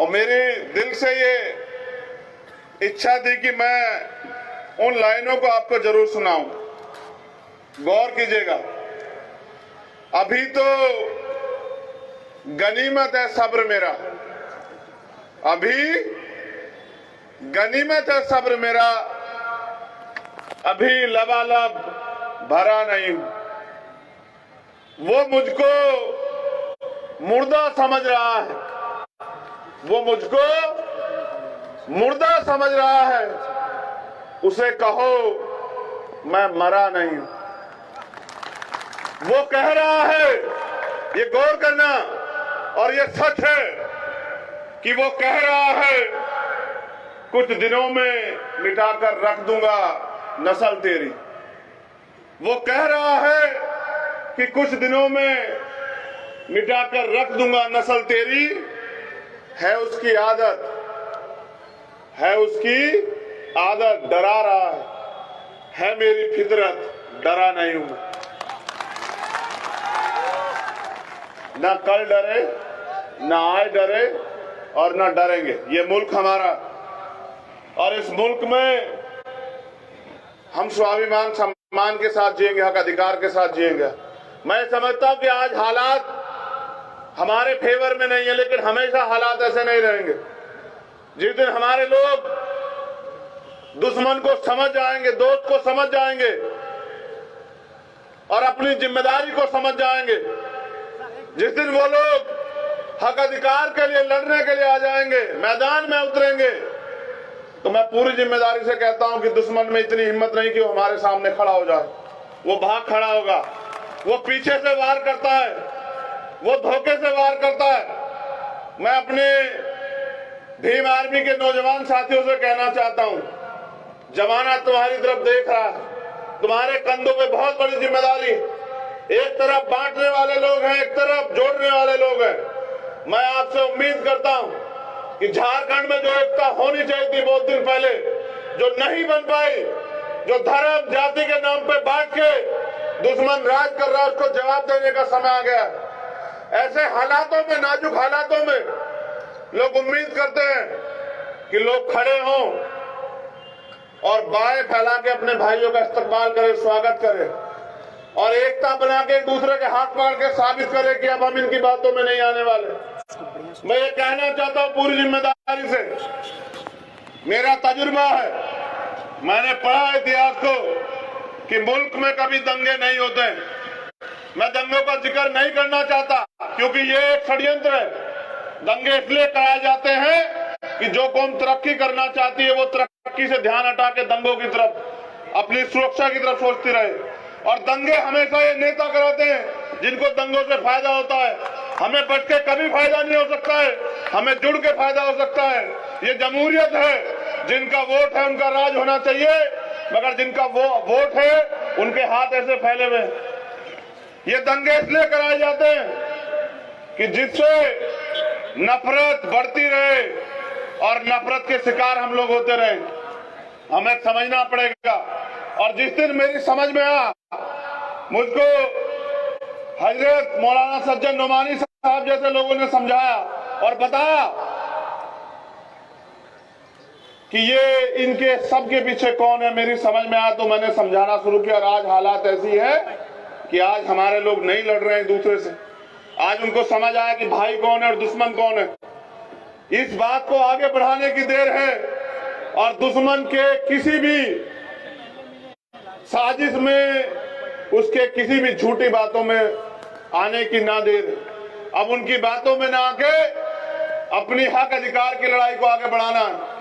और मेरी दिल से ये इच्छा थी कि मैं उन लाइनों को आपको जरूर सुनाऊं। गौर कीजिएगा। अभी तो गनीमत है सब्र मेरा, अभी गनीमत है सब्र मेरा, अभी लबालब भरा नहीं। वो मुझको मुर्दा समझ रहा है, वो मुझको मुर्दा समझ रहा है, उसे कहो मैं मरा नहीं। वो कह रहा है, ये गौर करना, और ये सच है कि वो कह रहा है कुछ दिनों में मिटाकर रख दूंगा नस्ल तेरी। वो कह रहा है कि कुछ दिनों में मिटाकर रख दूंगा नस्ल तेरी। है उसकी आदत, है उसकी आदत, डरा रहा है मेरी फितरत, डरा नहीं हूं। ना कल डरे, ना आज डरे, और ना डरेंगे। ये मुल्क हमारा, और इस मुल्क में हम स्वाभिमान सम्मान के साथ जिएंगे, हक अधिकार के साथ जिएंगे। मैं समझता हूं कि आज हालात हमारे फेवर में नहीं है, लेकिन हमेशा हालात ऐसे नहीं रहेंगे। जिस दिन हमारे लोग दुश्मन को समझ जाएंगे, दोस्त को समझ जाएंगे और अपनी जिम्मेदारी को समझ जाएंगे, जिस दिन वो लोग हक अधिकार के लिए लड़ने के लिए आ जाएंगे, मैदान में उतरेंगे, तो मैं पूरी जिम्मेदारी से कहता हूं कि दुश्मन में इतनी हिम्मत नहीं कि वो हमारे सामने खड़ा हो जाए। वो भाग खड़ा होगा, वो पीछे से वार करता है, वो धोखे से वार करता है। मैं अपने भीम आर्मी के नौजवान साथियों से कहना चाहता हूं, जमाना तुम्हारी तरफ देख रहा है, तुम्हारे कंधों पे बहुत बड़ी जिम्मेदारी। एक तरफ बांटने वाले लोग हैं, एक तरफ जोड़ने वाले लोग हैं। मैं आपसे उम्मीद करता हूं कि झारखंड में जो एकता होनी चाहिए थी बहुत दिन पहले, जो नहीं बन पाई, जो धर्म जाति के नाम पे बांट के दुश्मन राज कर रहा है, उसको जवाब देने का समय आ गया। ऐसे हालातों में, नाजुक हालातों में लोग उम्मीद करते हैं कि लोग खड़े हों और बाएं फैला के अपने भाइयों का इस्तकबाल करें, स्वागत करें, और एकता बना के एक दूसरे के हाथ पकड़ के साबित करें कि अब हम इनकी बातों में नहीं आने वाले। मैं ये कहना चाहता हूं पूरी जिम्मेदारी से, मेरा तजुर्बा है, मैंने पढ़ा इतिहास को कि मुल्क में कभी दंगे नहीं होते। मैं दंगों का जिक्र नहीं करना चाहता क्योंकि ये एक षड्यंत्र है। दंगे इसलिए कराए जाते हैं कि जो कौम तरक्की करना चाहती है वो तरक्की से ध्यान हटा के दंगों की तरफ, अपनी सुरक्षा की तरफ सोचती रहे। और दंगे हमेशा ये नेता कराते हैं जिनको दंगों से फायदा होता है। हमें बच के कभी फायदा नहीं हो सकता है, हमें जुड़ के फायदा हो सकता है। ये जमहूरियत है, जिनका वोट है उनका राज होना चाहिए, मगर जिनका वो वोट है उनके हाथ ऐसे फैले हुए। ये दंगे इसलिए कराए जाते हैं कि जिससे नफरत बढ़ती रहे और नफरत के शिकार हम लोग होते रहे। हमें समझना पड़ेगा। और जिस दिन मेरी समझ में आया, मुझको हजरत मौलाना सज्जन नोमानी साहब जैसे लोगों ने समझाया और बताया कि ये इनके सबके पीछे कौन है, मेरी समझ में आया तो मैंने समझाना शुरू किया। और आज हालात ऐसी है कि आज हमारे लोग नहीं लड़ रहे हैं एक दूसरे से। आज उनको समझ आया कि भाई कौन है और दुश्मन कौन है। इस बात को आगे बढ़ाने की देर है और दुश्मन के किसी भी साजिश में, उसके किसी भी झूठी बातों में आने की ना देर। अब उनकी बातों में ना आके अपनी हक अधिकार की लड़ाई को आगे बढ़ाना है।